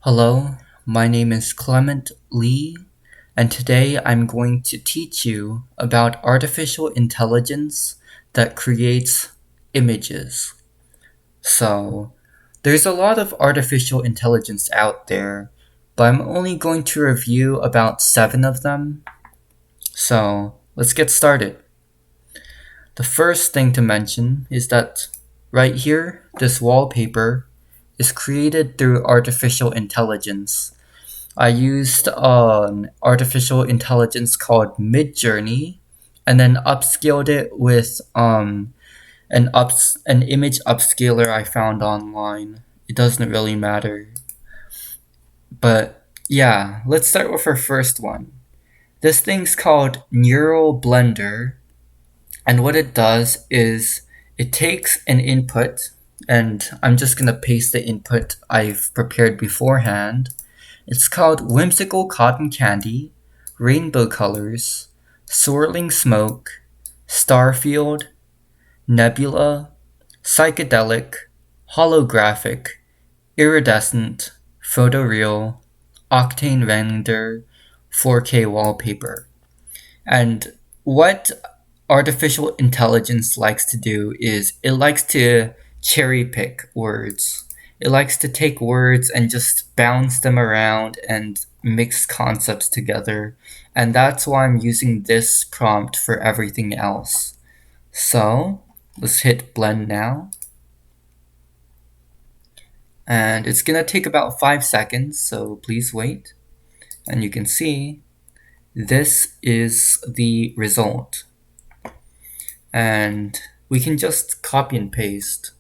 Hello, my name is Clement Lee, and today I'm going to teach you about artificial intelligence that creates images. So, there's a lot of artificial intelligence out there, but I'm only going to review about 7 of them. So, let's get started. The first thing to mention is that right here, this wallpaper is created through artificial intelligence. I used an artificial intelligence called Midjourney, and then upscaled it with an image upscaler I found online. It doesn't really matter, but yeah, let's start with our first one. This thing's called Neural Blender, and what it does is it takes an input, and I'm just gonna paste the input I've prepared beforehand. It's called Whimsical Cotton Candy, Rainbow Colors, Swirling Smoke, Starfield, Nebula, Psychedelic, Holographic, Iridescent, Photoreal, Octane Render, 4K Wallpaper. And what artificial intelligence likes to do is it likes to cherry pick words. It likes to take words and just bounce them around and mix concepts together. And that's why I'm using this prompt for everything else. So let's hit blend now. And it's gonna take about 5 seconds, so please wait. And you can see this is the result. And we can just copy and paste.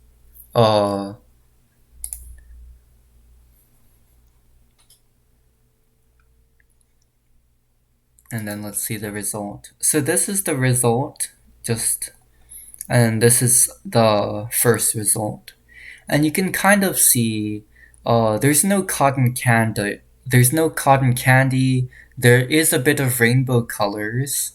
And then let's see the result. So this is the result, and this is the first result. And you can kind of see there's no cotton candy. There's no cotton candy. There is a bit of rainbow colors.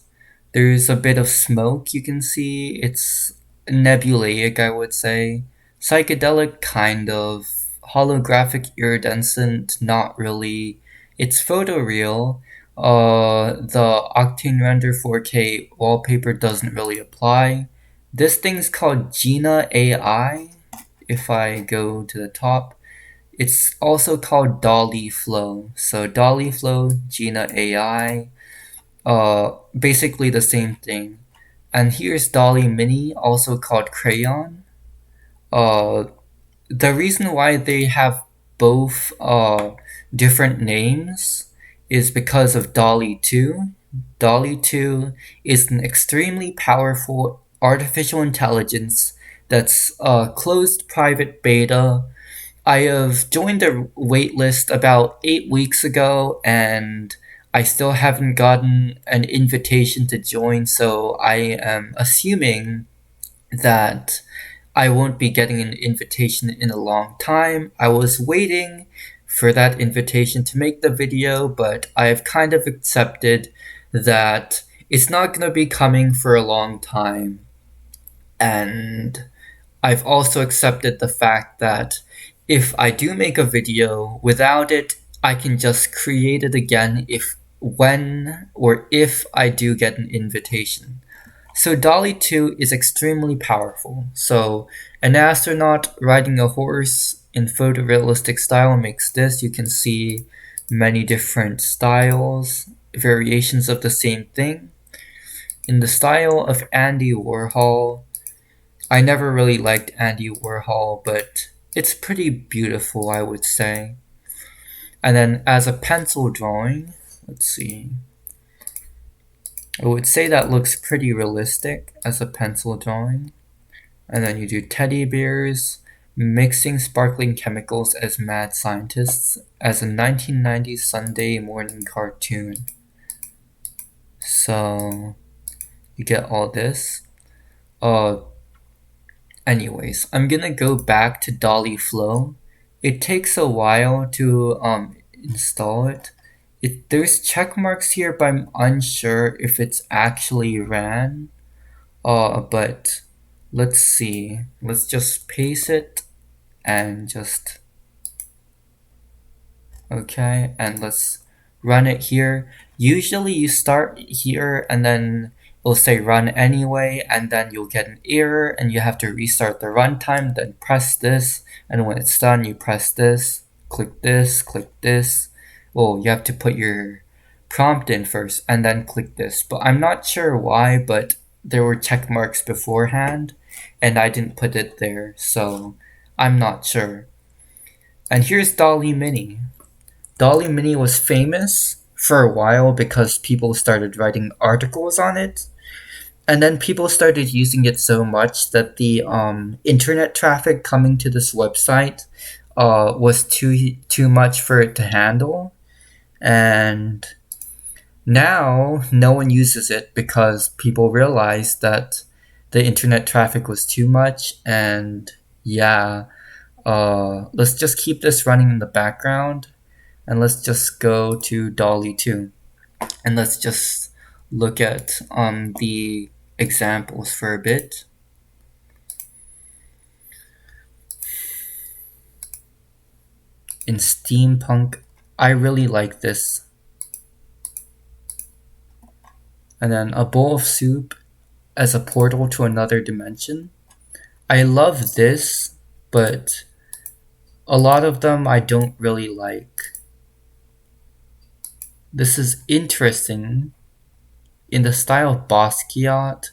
There's a bit of smoke you can see. It's nebulaic, I would say. Psychedelic, kind of. Holographic, iridescent, not really. It's photoreal. The Octane Render 4K wallpaper doesn't really apply. This thing's called Gina AI. If I go to the top, it's also called Dolly Flow. So Dolly Flow, Gina AI, basically the same thing. And here's Dolly Mini, also called Crayon. Uh, the reason why they have both different names is because of Dolly 2. Dolly 2 is an extremely powerful artificial intelligence that's a closed private beta. I have joined the waitlist about 8 weeks ago, and I still haven't gotten an invitation to join, so I am assuming that I won't be getting an invitation in a long time. I was waiting for that invitation to make the video, but I've kind of accepted that it's not going to be coming for a long time. And I've also accepted the fact that if I do make a video without it, I can just create it again if I do get an invitation. So Dolly 2 is extremely powerful. So an astronaut riding a horse in photorealistic style makes this. You can see many different styles, variations of the same thing. In the style of Andy Warhol, I never really liked Andy Warhol, but it's pretty beautiful, I would say. And then as a pencil drawing, let's see. I would say that looks pretty realistic as a pencil drawing. And then you do teddy bears, mixing sparkling chemicals as mad scientists as a 1990s Sunday morning cartoon. So you get all this. Anyways, I'm gonna go back to Dolly Flow. It takes a while to install it. There's check marks here, but I'm unsure if it's actually ran. But let's see. Let's just paste it and just Okay, and let's run it here. Usually you start here and then it'll say run anyway, and then you'll get an error and you have to restart the runtime, then press this, and when it's done, you press this, click this, click this. Well, you have to put your prompt in first and then click this. But I'm not sure why, but there were check marks beforehand and I didn't put it there, so I'm not sure. And here's Dolly Mini. Dolly Mini was famous for a while because people started writing articles on it. And then people started using it so much that the internet traffic coming to this website was too much for it to handle. And now no one uses it because people realized that the internet traffic was too much. And yeah, let's just keep this running in the background. And let's just go to Dolly 2. And let's just look at the examples for a bit. In steampunk, I really like this. And then a bowl of soup as a portal to another dimension. I love this, but a lot of them I don't really like. This is interesting. In the style of Basquiat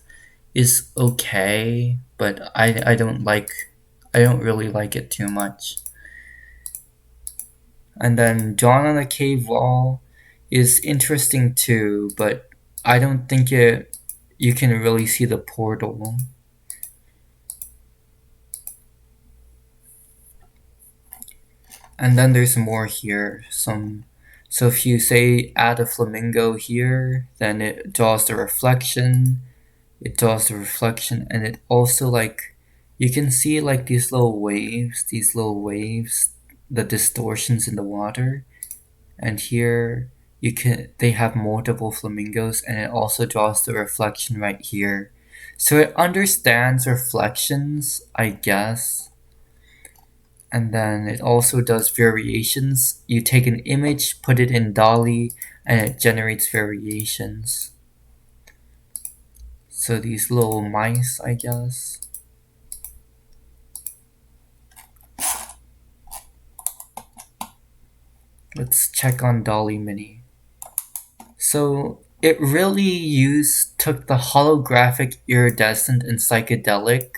is okay, but I don't really like it too much. And then Dawn on the Cave Wall is interesting too, but I don't think you can really see the portal. And then there's more here. So if you say add a flamingo here, then it draws the reflection. It draws the reflection, and it also like you can see like these little waves, the distortions in the water. And here they have multiple flamingos, and it also draws the reflection right here. So it understands reflections, I guess. And then it also does variations. You take an image, put it in Dolly, and it generates variations. So these little mice, I guess. Let's check on Dolly Mini. So it really took the holographic, iridescent, and psychedelic.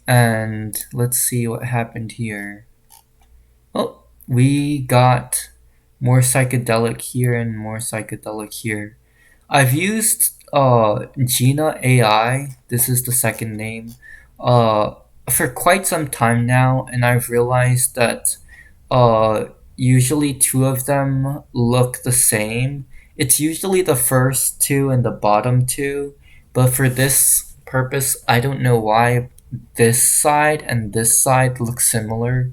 And let's see what happened here. Oh, we got more psychedelic here and more psychedelic here. I've used Gina AI, this is the second name, uh, for quite some time now, and I've realized that uh, usually two of them look the same. It's usually the first two and the bottom two, but for this purpose, I don't know why this side and this side look similar.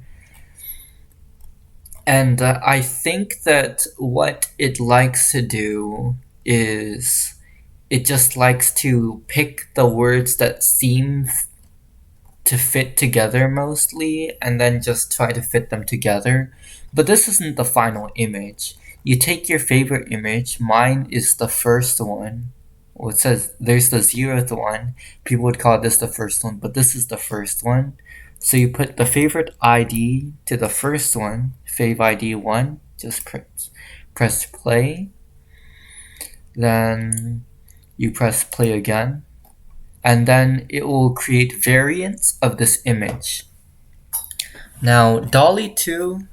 And I think that what it likes to do is it just likes to pick the words that seem to fit together mostly and then just try to fit them together. But this isn't the final image. You take your favorite image. Mine is the first one. Well, it says there's the 0th one. People would call this the first one, but this is the first one. So you put the favorite ID to the first one, fav ID 1, just press play. Then you press play again, and then it will create variants of this image. Now, Dolly 2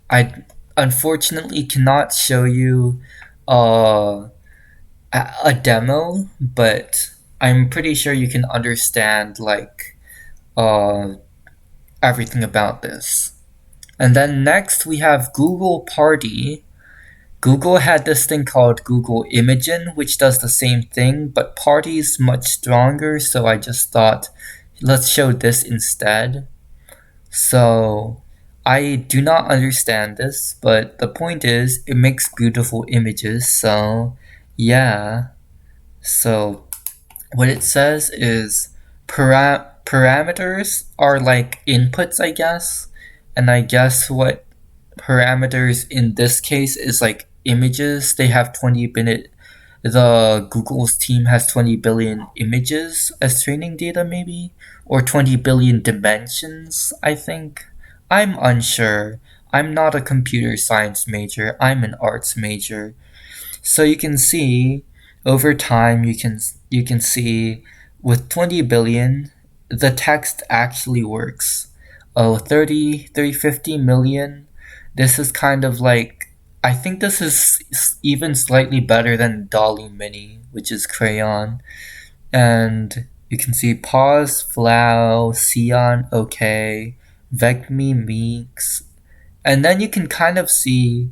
I unfortunately cannot show you uh, a demo, but I'm pretty sure you can understand like everything about this. And then next we have Google Party. Google had this thing called Google Imagen, which does the same thing, but Party is much stronger, so I just thought, let's show this instead. So, I do not understand this, but the point is, it makes beautiful images, so yeah. So, what it says is parameters are like inputs, I guess, And I guess what parameters in this case is like images. They have 20 billion. The Google's team has 20 billion images as training data, maybe, or 20 billion dimensions, I think. I'm unsure. I'm not a computer science major. I'm an arts major. So you can see over time you can see with 20 billion the text actually works. Oh, 50 million. This is kind of like, I think this is even slightly better than Dolly Mini, which is crayon. And you can see pause, flow, Sion, okay, Vecmi, Meeks. And then you can kind of see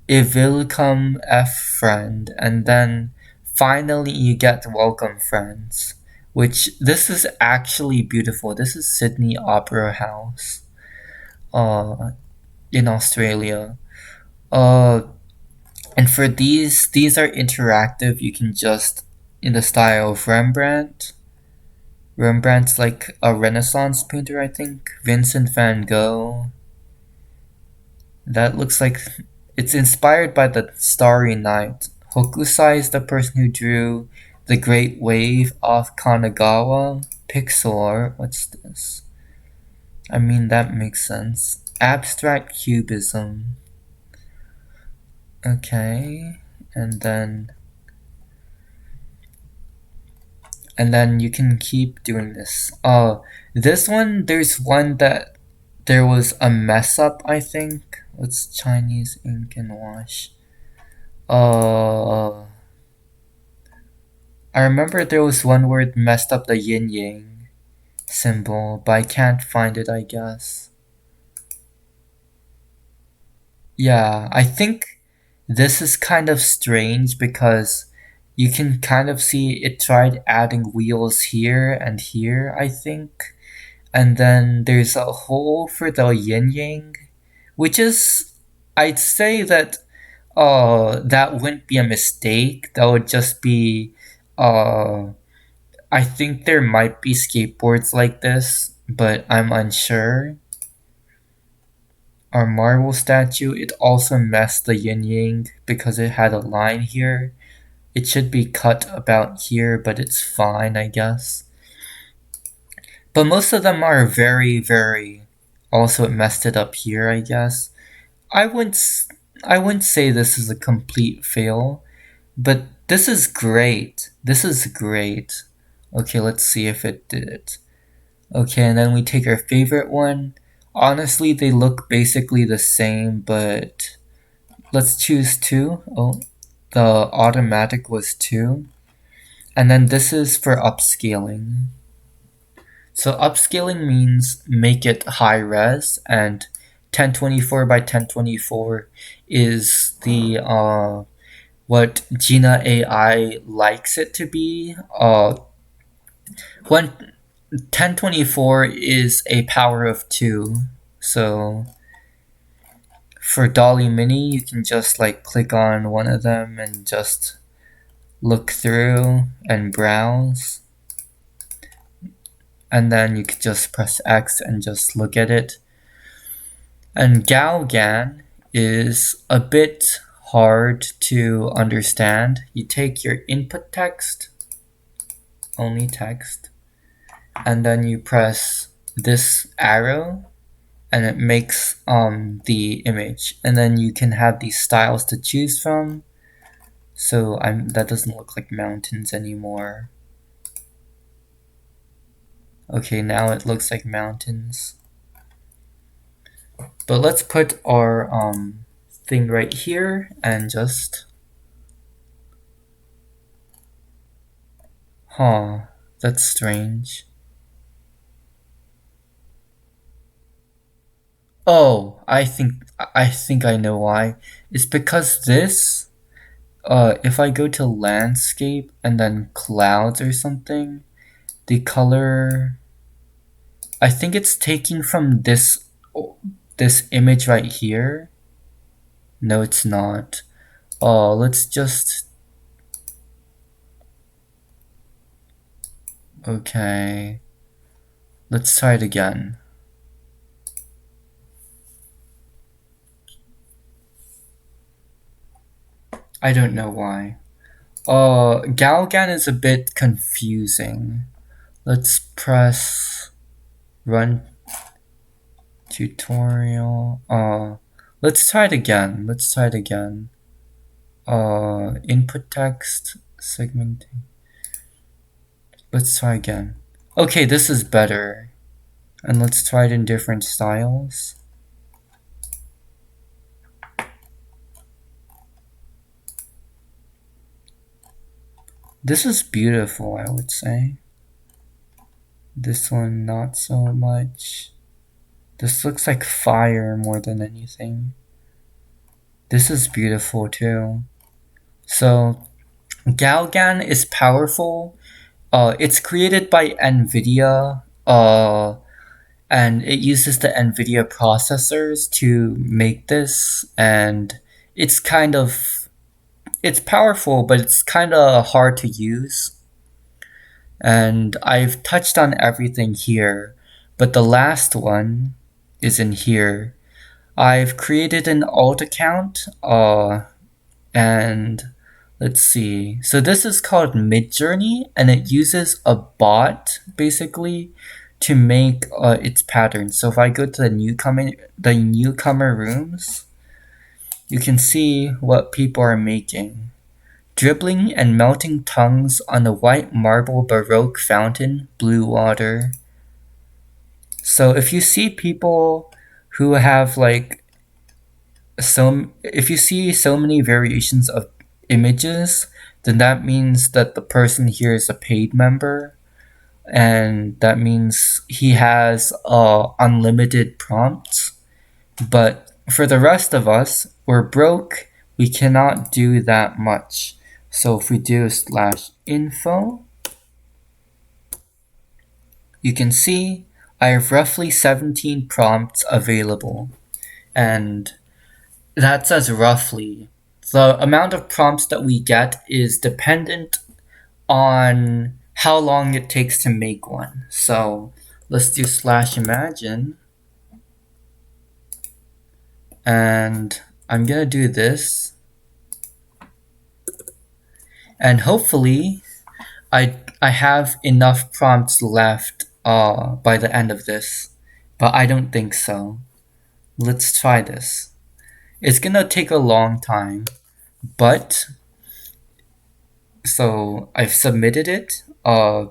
if will come F friend, and then finally you get welcome friends, which this is actually beautiful. This is Sydney Opera House, uh, in Australia. Uh, and for these are interactive. You can just in the style of Rembrandt. Rembrandt's like a Renaissance painter, I think. Vincent van Gogh. That looks like it's inspired by the Starry Night. Hokusai is the person who drew the Great Wave off Kanagawa. Pixar, what's this? I mean, that makes sense. Abstract Cubism. Okay, and then you can keep doing this. This one, there's one that there was a mess up, I think. What's Chinese ink and wash? Uh, I remember there was one where it messed up the yin yang symbol, but I can't find it, I guess. Yeah, I think this is kind of strange because you can kind of see it tried adding wheels here and here, I think. And then there's a hole for the yin yang, which is, I'd say that that wouldn't be a mistake. That would just be, uh, I think there might be skateboards like this, but I'm unsure. Our marble statue, it also messed the yin yang because it had a line here. It should be cut about here, but it's fine, I guess. But most of them are very, very. Also, it messed it up here, I guess. I wouldn't. I wouldn't say this is a complete fail, but this is great. This is great. Okay, let's see if it did it. Okay, and then we take our favorite one. Honestly, they look basically the same, but let's choose two. Oh, the automatic was two. And then this is for upscaling. So upscaling means make it high res, and 1024 by 1024 is the what Gina AI likes it to be. When 1024 is a power of 2, so for Dolly Mini you can just like click on one of them and just look through and browse, and then you could just press X and just look at it. And Gaogan is a bit hard to understand. You take your input text, only text, and then you press this arrow and it makes the image, and then you can have these styles to choose from. So that doesn't look like mountains anymore. Okay, now it looks like mountains. But let's put our thing right here and just, that's strange. Oh, I think I know why. It's because this, if I go to landscape and then clouds or something, the color, I think it's taking from this image right here. No, it's not. Oh, let's just, okay. Let's try it again. I don't know why. Galgan is a bit confusing. Let's press run tutorial. Let's try it again. Input text segmenting. Let's try again. Okay, this is better. And let's try it in different styles. This is beautiful, I would say. This one, not so much. This looks like fire more than anything. This is beautiful too. So, Galgan is powerful. It's created by NVIDIA, and it uses the NVIDIA processors to make this, and it's powerful, but it's kind of hard to use. And I've touched on everything here, but the last one is in here. I've created an alt account, and let's see. So this is called Midjourney, and it uses a bot basically to make its patterns. So if I go to the newcomer rooms, you can see what people are making. Dribbling and melting tongues on a white marble Baroque fountain, blue water. So if you see people who have if you see so many variations of images, then that means that the person here is a paid member, and that means he has unlimited prompts. But for the rest of us, we're broke, we cannot do that much. So if we do /info, you can see I have roughly 17 prompts available. And that says roughly. The amount of prompts that we get is dependent on how long it takes to make one. So let's do /imagine. And I'm gonna do this. And hopefully I have enough prompts left by the end of this. But I don't think so. Let's try this. It's gonna take a long time, but so I've submitted it, and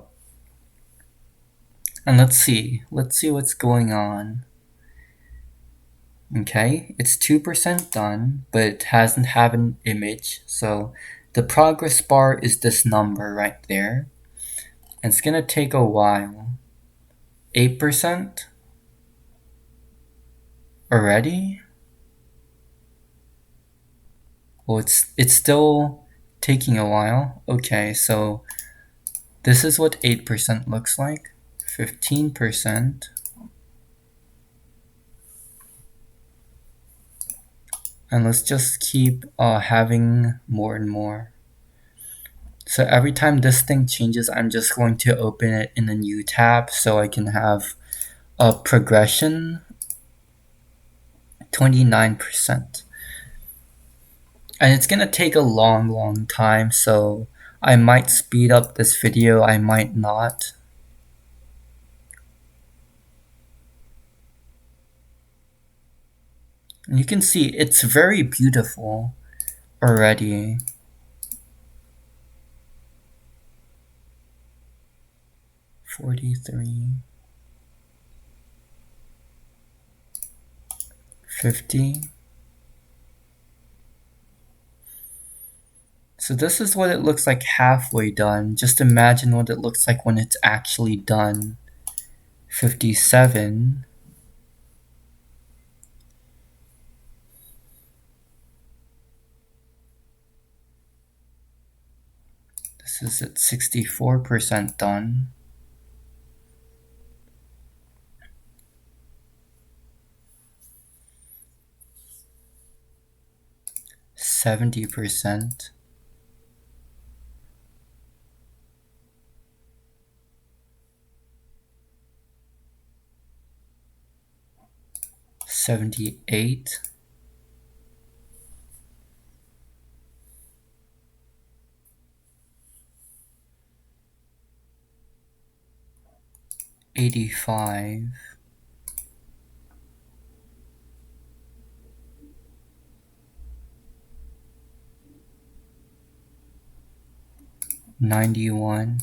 let's see what's going on. Okay, it's 2% done, but it hasn't have an image, so the progress bar is this number right there, and it's gonna take a while. 8% already? Well, it's still taking a while. Okay, so this is what 8% looks like. 15%. And let's just keep having more and more. So every time this thing changes, I'm just going to open it in a new tab so I can have a progression. 29%. And it's gonna take a long time, so I might speed up this video, I might not. And you can see it's very beautiful already. $43, $50. So this is what it looks like halfway done. Just imagine what it looks like when it's actually done. 57. This is at 64% done. 70%. 78. 85, 91,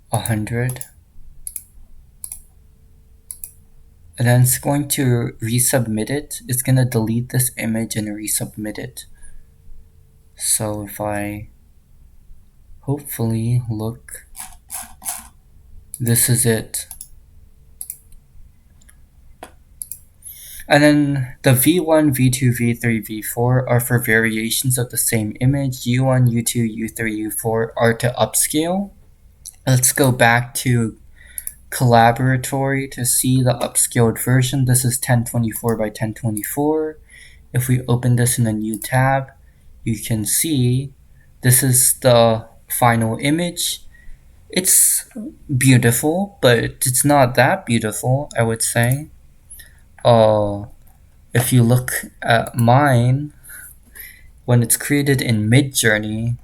100, and then it's going to resubmit it. It's going to delete this image and resubmit it. So if I hopefully look, this is it. And then the V1, V2, V3, V4 are for variations of the same image. U1, U2, U3, U4 are to upscale. Let's go back to Collaboratory to see the upscaled version. This is 1024 by 1024. If we open this in a new tab, you can see this is the final image. It's beautiful, but it's not that beautiful, I would say. If you look at mine, when it's created in Midjourney,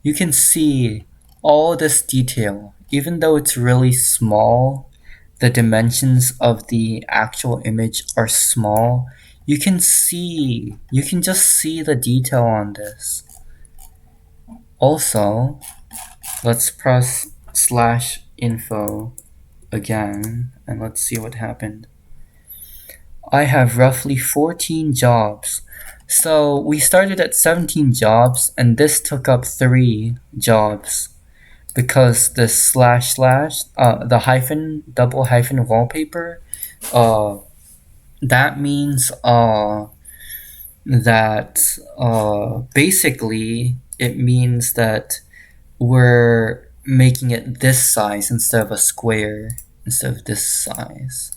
you can see all this detail. Even though it's really small, the dimensions of the actual image are small. You can just see the detail on this. Also, let's press /info again and let's see what happened. I have roughly 14 jobs. So we started at 17 jobs and this took up 3 jobs because the the hyphen, double hyphen wallpaper, that means that basically it means that we're making it this size instead of a square, instead of this size.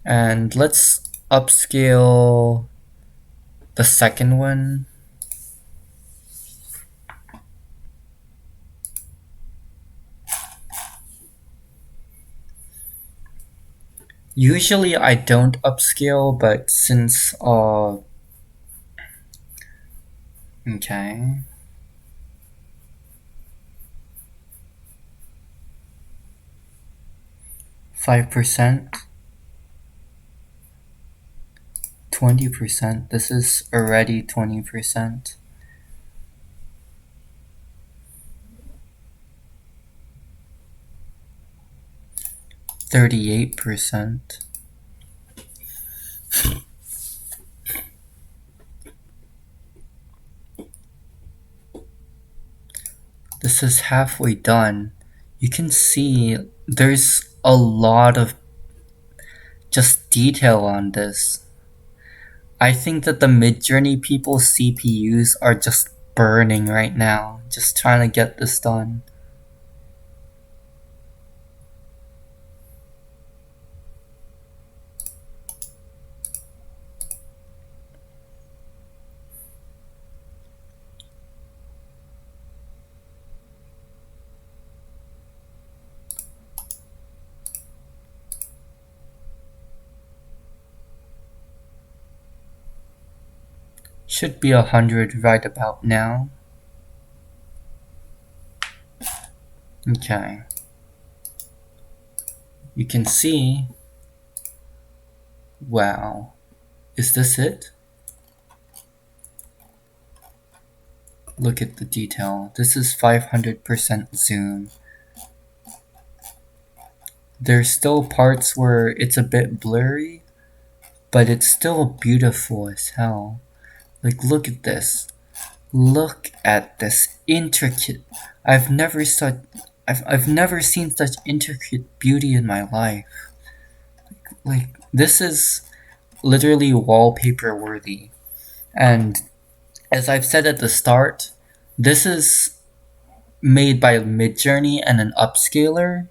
And let's upscale the second one. Usually I don't upscale, but since okay. %, 20%. This is already 20%. 38%. This is halfway done. You can see there's a lot of just detail on this. I think that the Midjourney people's CPUs are just burning right now, just trying to get this done. Should be 100 right about now. Okay. You can see, wow, is this it? Look at the detail. This is 500% zoom. There's still parts where it's a bit blurry, but it's still beautiful as hell. Like, look at this. Look at this intricate. I've never seen such intricate beauty in my life. Like this is literally wallpaper worthy. And as I've said at the start, this is made by Midjourney and an upscaler.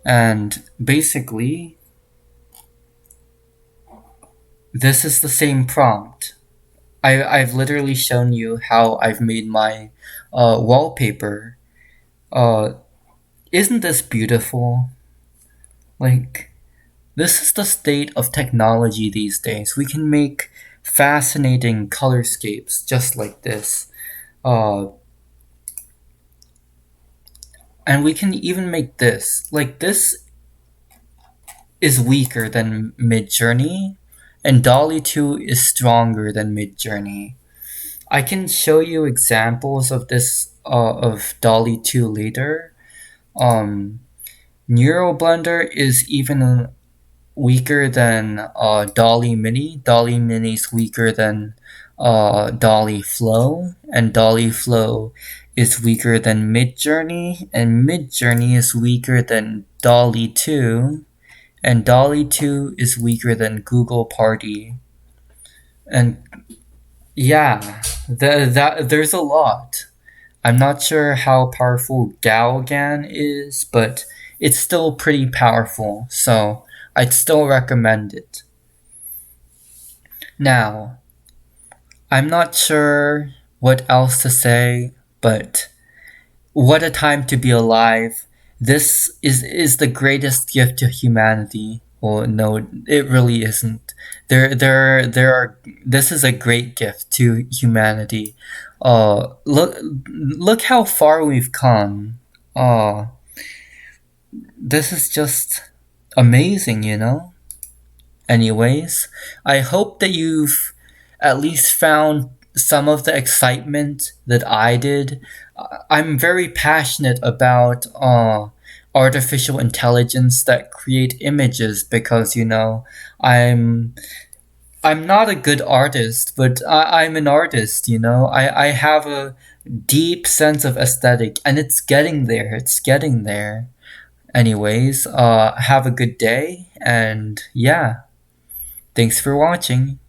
And basically, this is the same prompt. I've literally shown you how I've made my wallpaper. Isn't this beautiful? Like, this is the state of technology these days. We can make fascinating colorscapes just like this. Uh, and we can even make this. Like this is weaker than Midjourney, and DALL-E 2 is stronger than Midjourney. I can show you examples of this of DALL-E 2 later. Um, NeuroBlender is even weaker than DALL-E Mini. DALL-E Mini is weaker than DALL-E Flow, and DALL-E Flow is weaker than Midjourney, and Midjourney is weaker than DALL-E 2, and DALL-E 2 is weaker than Google Party. And yeah, there's a lot. I'm not sure how powerful Galgan is, but it's still pretty powerful, so I'd still recommend it. Now, I'm not sure what else to say, but what a time to be alive. This is the greatest gift to humanity. Well, no, it really isn't. There are. This is a great gift to humanity. Look how far we've come. Uh, this is just amazing, you know? Anyways, I hope that you've at least found some of the excitement that I did. I'm very passionate about artificial intelligence that create images because I'm I'm not a good artist, but I'm an artist. I have a deep sense of aesthetic, and it's getting there. It's getting there. Anyways, have a good day, and yeah. Thanks for watching.